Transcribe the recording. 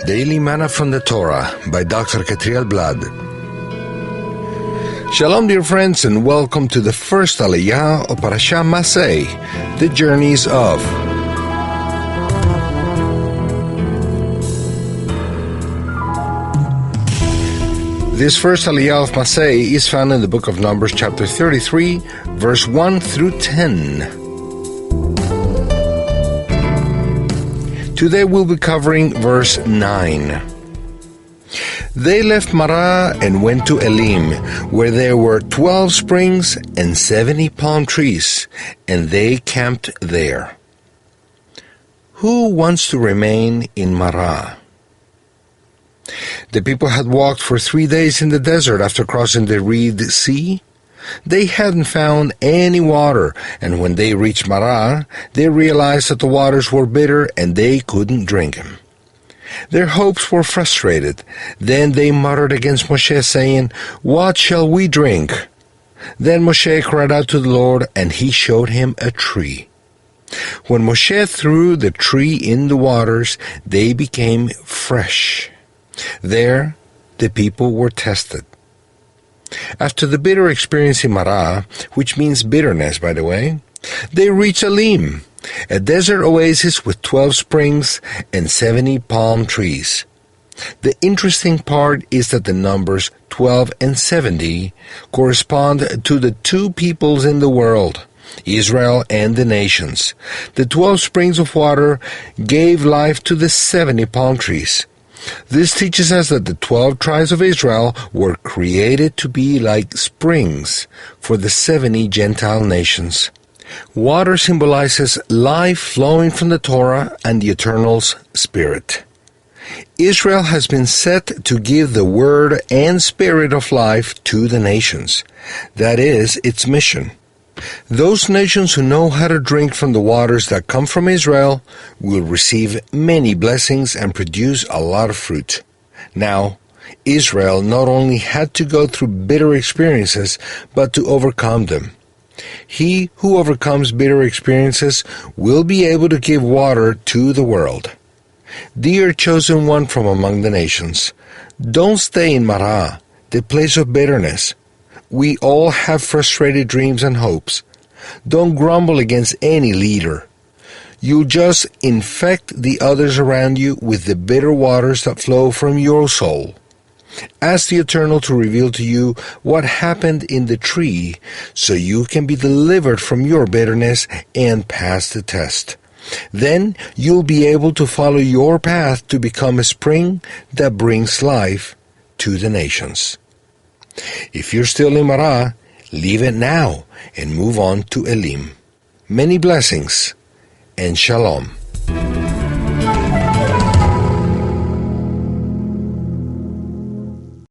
Daily Manna from the Torah by Dr. Ketriel Blad. Shalom, dear friends, and welcome to the first Aliyah of Parashat Massei, the journeys of. This first Aliyah of Massei is found in the book of Numbers, chapter 33, verse 1 through 10. Today we'll be covering verse 9. They left Marah and went to Elim, where there were 12 springs and 70 palm trees, and they camped there. Who wants to remain in Marah? The people had walked for 3 days in the desert after crossing the Red Sea. They hadn't found any water, and when they reached Marah, they realized that the waters were bitter and they couldn't drink them. Their hopes were frustrated. Then they muttered against Moshe, saying, "What shall we drink?" Then Moshe cried out to the Lord, and he showed him a tree. When Moshe threw the tree in the waters, they became fresh. There, the people were tested. After the bitter experience in Marah, which means bitterness, by the way, they reached Elim, a desert oasis with 12 springs and 70 palm trees. The interesting part is that the numbers 12 and 70 correspond to the two peoples in the world, Israel and the nations. The 12 springs of water gave life to the 70 palm trees. This teaches us that the 12 tribes of Israel were created to be like springs for the 70 Gentile nations. Water symbolizes life flowing from the Torah and the Eternal's Spirit. Israel has been set to give the Word and Spirit of life to the nations. That is its mission. Those nations who know how to drink from the waters that come from Israel will receive many blessings and produce a lot of fruit. Now, Israel not only had to go through bitter experiences, but to overcome them. He who overcomes bitter experiences will be able to give water to the world. Dear chosen one from among the nations, don't stay in Marah, the place of bitterness. We all have frustrated dreams and hopes. Don't grumble against any leader. You'll just infect the others around you with the bitter waters that flow from your soul. Ask the Eternal to reveal to you what happened in the tree so you can be delivered from your bitterness and pass the test. Then you'll be able to follow your path to become a spring that brings life to the nations. If you're still in Marah, leave it now and move on to Elim. Many blessings and shalom.